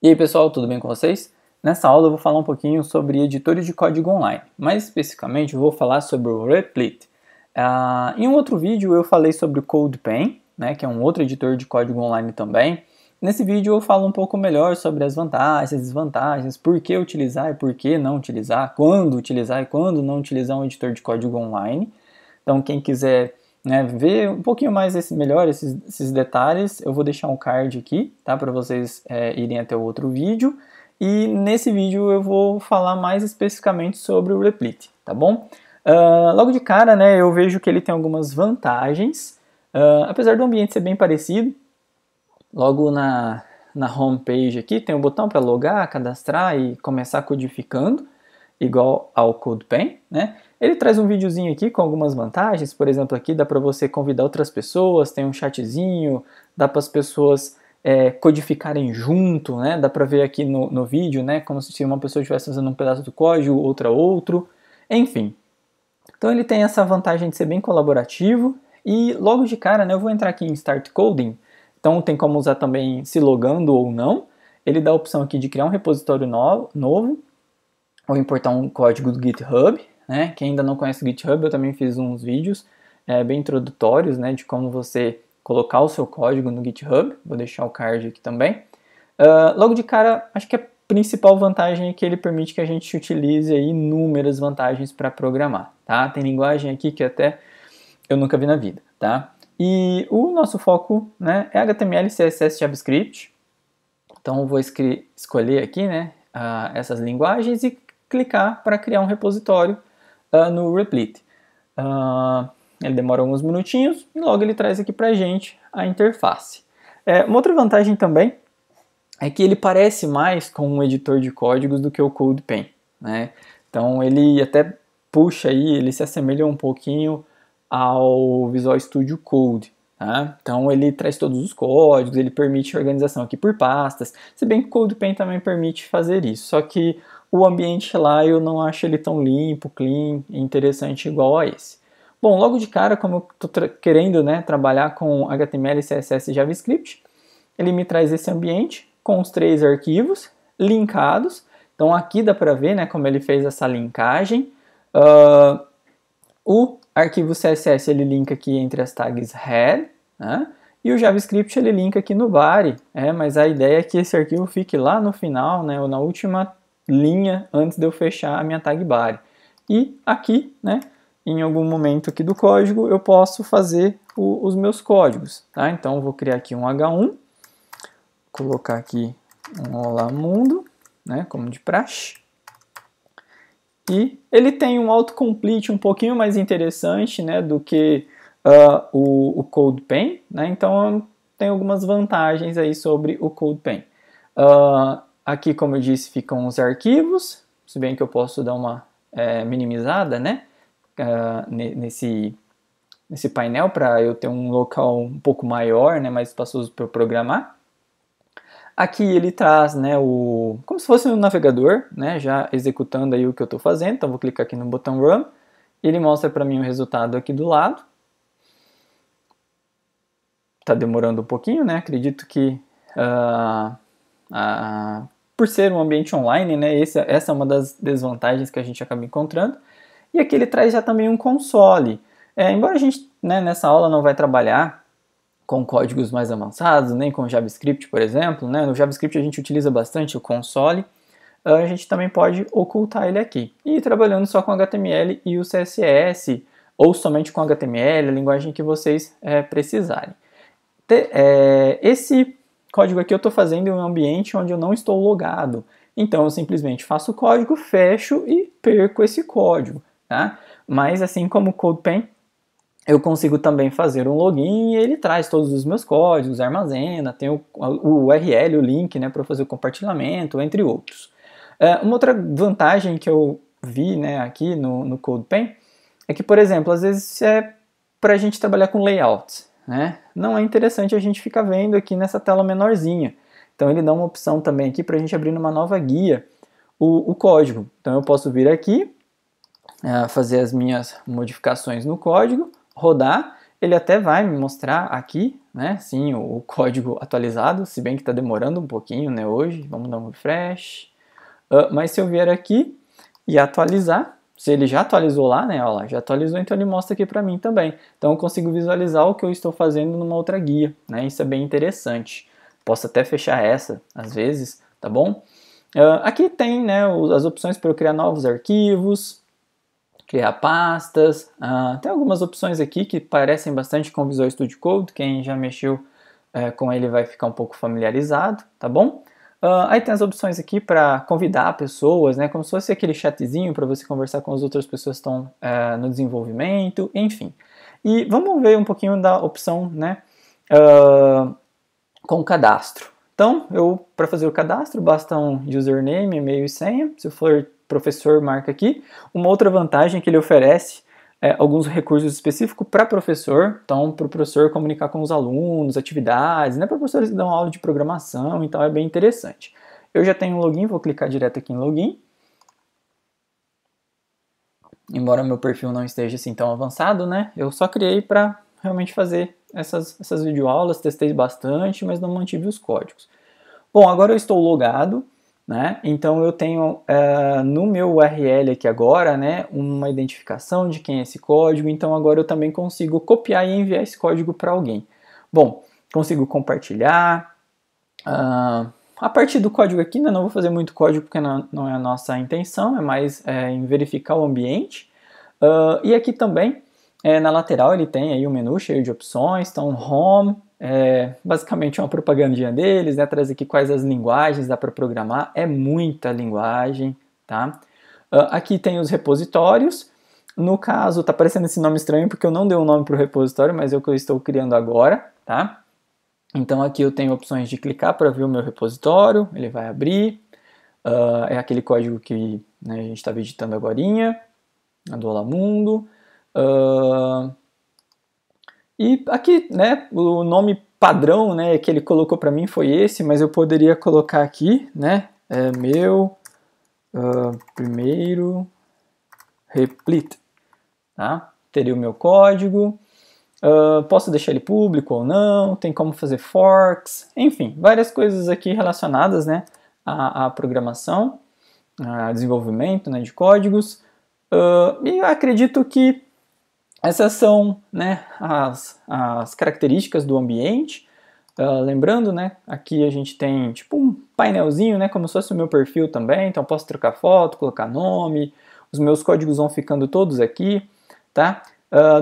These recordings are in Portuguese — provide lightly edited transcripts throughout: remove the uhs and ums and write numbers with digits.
E aí pessoal, tudo bem com vocês? Nessa aula eu vou falar um pouquinho sobre editores de código online, mais especificamente eu vou falar sobre o Replit. Em um outro vídeo eu falei sobre o CodePen, né, que é um outro editor de código online também. Nesse vídeo eu falo um pouco melhor sobre as vantagens, desvantagens, por que utilizar e por que não utilizar, quando utilizar e quando não utilizar um editor de código online. Então quem quiser ver um pouquinho mais melhor esses detalhes, eu vou deixar um card aqui, tá, para vocês irem até o outro vídeo. E nesse vídeo eu vou falar mais especificamente sobre o Replit, tá bom? Logo de cara, né, eu vejo que ele tem algumas vantagens, apesar do ambiente ser bem parecido. Logo na homepage aqui tem um botão para logar, cadastrar e começar codificando, igual ao CodePen, né? Ele traz um videozinho aqui com algumas vantagens, por exemplo, aqui dá para você convidar outras pessoas, tem um chatzinho, dá para as pessoas codificarem junto, né? Dá para ver aqui no vídeo, né? Como se uma pessoa estivesse fazendo um pedaço do código, outra outro, enfim. Então ele tem essa vantagem de ser bem colaborativo e logo de cara, né, eu vou entrar aqui em Start Coding, então tem como usar também se logando ou não. Ele dá a opção aqui de criar um repositório novo ou importar um código do GitHub, né? Quem ainda não conhece o GitHub, eu também fiz uns vídeos bem introdutórios, né, de como você colocar o seu código no GitHub. Vou deixar o card aqui também. Logo de cara, acho que a principal vantagem é que ele permite que a gente utilize aí inúmeras vantagens para programar, tá? Tem linguagem aqui que até eu nunca vi na vida, tá? E o nosso foco, né, é HTML, CSS, JavaScript. Então eu vou escolher aqui, né, essas linguagens e clicar para criar um repositório no Replit. Ele demora alguns minutinhos e logo ele traz aqui para a gente a interface. Uma outra vantagem também é que ele parece mais com um editor de códigos do que o CodePen, né? Então ele até puxa aí, ele se assemelha um pouquinho ao Visual Studio Code, tá? Então ele traz todos os códigos, ele permite organização aqui por pastas, se bem que o CodePen também permite fazer isso, só que o ambiente lá eu não acho ele tão limpo, clean e interessante igual a esse. Bom, logo de cara, como eu estou querendo, né, trabalhar com HTML, CSS e JavaScript, ele me traz esse ambiente com os 3 arquivos linkados. Então aqui dá para ver, né, como ele fez essa linkagem. O arquivo CSS ele linka aqui entre as tags head, né, e o JavaScript ele linka aqui no body, mas a ideia é que esse arquivo fique lá no final, né, ou na última linha antes de eu fechar a minha tag body. E aqui, né, em algum momento aqui do código eu posso fazer os meus códigos, tá? Então eu vou criar aqui um H1, colocar aqui um Olá Mundo, né, como de praxe. E ele tem um autocomplete um pouquinho mais interessante, né, do que o CodePen, né? Então tem algumas vantagens aí sobre o CodePen. Aqui, como eu disse, ficam os arquivos, se bem que eu posso dar uma minimizada, né, nesse painel para eu ter um local um pouco maior, né, mais espaçoso para eu programar. Aqui ele traz, né, como se fosse um navegador, né, já executando aí o que eu estou fazendo. Então vou clicar aqui no botão Run, e ele mostra para mim o resultado aqui do lado. Está demorando um pouquinho, né, acredito que por ser um ambiente online, né, essa é uma das desvantagens que a gente acaba encontrando. E aqui ele traz já também um console. Embora a gente, né, nessa aula não vai trabalhar com códigos mais avançados, nem com JavaScript, por exemplo, né? No JavaScript a gente utiliza bastante o console, a gente também pode ocultar ele aqui. E trabalhando só com HTML e o CSS, ou somente com HTML, a linguagem que vocês precisarem. Esse código aqui eu estou fazendo em um ambiente onde eu não estou logado. Então eu simplesmente faço o código, fecho e perco esse código, tá? Mas assim como o CodePen, eu consigo também fazer um login e ele traz todos os meus códigos, armazena, tem o URL, o link, né, para fazer o compartilhamento, entre outros. Uma outra vantagem que eu vi, né, aqui no CodePen é que, por exemplo, às vezes para a gente trabalhar com layouts, né, não é interessante a gente ficar vendo aqui nessa tela menorzinha. Então ele dá uma opção também aqui para a gente abrir numa nova guia o código. Então eu posso vir aqui, fazer as minhas modificações no código, rodar, ele até vai me mostrar aqui, né, sim, o código atualizado, se bem que está demorando um pouquinho, né, hoje. Vamos dar um refresh. Mas se eu vier aqui e atualizar, se ele já atualizou lá, né, ó lá, já atualizou, então ele mostra aqui para mim também. Então eu consigo visualizar o que eu estou fazendo numa outra guia, né, isso é bem interessante. Posso até fechar essa, às vezes, tá bom? Aqui tem, né, as opções para eu criar novos arquivos, criar pastas, tem algumas opções aqui que parecem bastante com o Visual Studio Code, quem já mexeu com ele vai ficar um pouco familiarizado, tá bom? Aí tem as opções aqui para convidar pessoas, né, como se fosse aquele chatzinho para você conversar com as outras pessoas que estão no desenvolvimento, enfim. E vamos ver um pouquinho da opção, né, com cadastro. Então, para fazer o cadastro, basta um username, e-mail e senha. Se for professor, marca aqui. Uma outra vantagem que ele oferece alguns recursos específicos para professor, então para o professor comunicar com os alunos, atividades, né, para professores que dão aula de programação, então é bem interessante. Eu já tenho um login, vou clicar direto aqui em login. Embora meu perfil não esteja assim tão avançado, né, eu só criei para realmente fazer essas videoaulas, testei bastante, mas não mantive os códigos. Bom, agora eu estou logado, né? Então eu tenho no meu URL aqui agora, né, uma identificação de quem é esse código, então agora eu também consigo copiar e enviar esse código para alguém. Bom, consigo compartilhar. A partir do código aqui, né, não vou fazer muito código porque não é a nossa intenção, é mais em verificar o ambiente. E aqui também, na lateral, ele tem aí um menu cheio de opções, então Home, basicamente uma propagandinha deles, né, traz aqui quais as linguagens dá para programar, é muita linguagem, tá? Aqui tem os repositórios, no caso, tá aparecendo esse nome estranho porque eu não dei um nome para o repositório, mas é o que eu estou criando agora, tá? Então aqui eu tenho opções de clicar para ver o meu repositório, ele vai abrir, é aquele código que, né, a gente estava editando agorinha, do Olamundo. E aqui, né, o nome padrão, né, que ele colocou para mim foi esse, mas eu poderia colocar aqui, né, meu primeiro replit, tá? Teria o meu código, posso deixar ele público ou não, tem como fazer forks, enfim, várias coisas aqui relacionadas, né, à programação, a desenvolvimento, né, de códigos, e eu acredito que essas são, né, as características do ambiente. Lembrando, né, aqui a gente tem tipo um painelzinho, né, como se fosse o meu perfil também, então eu posso trocar foto, colocar nome, os meus códigos vão ficando todos aqui, tá?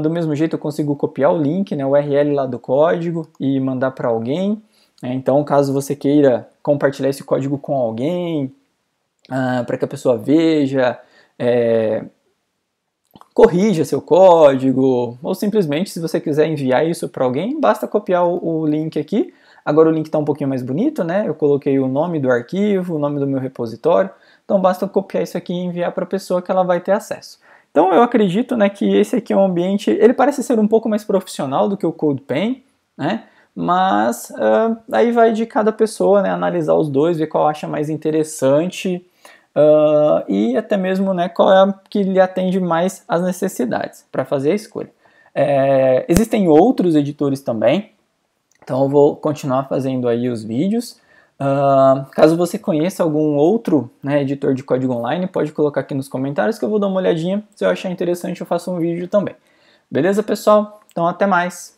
Do mesmo jeito eu consigo copiar o link, né, o URL lá do código e mandar para alguém, né? Então caso você queira compartilhar esse código com alguém, para que a pessoa veja, corrija seu código, ou simplesmente se você quiser enviar isso para alguém, basta copiar o link aqui. Agora o link está um pouquinho mais bonito, né? Eu coloquei o nome do arquivo, o nome do meu repositório, então basta copiar isso aqui e enviar para a pessoa que ela vai ter acesso. Então eu acredito, né, que esse aqui é um ambiente, ele parece ser um pouco mais profissional do que o CodePen, né? Mas aí vai de cada pessoa, né, analisar os dois, ver qual acha mais interessante. E até mesmo, né, qual é a que lhe atende mais às necessidades para fazer a escolha. Existem outros editores também, então eu vou continuar fazendo aí os vídeos. Caso você conheça algum outro, né, editor de código online, pode colocar aqui nos comentários que eu vou dar uma olhadinha. Se eu achar interessante eu faço um vídeo também. Beleza, pessoal? Então até mais!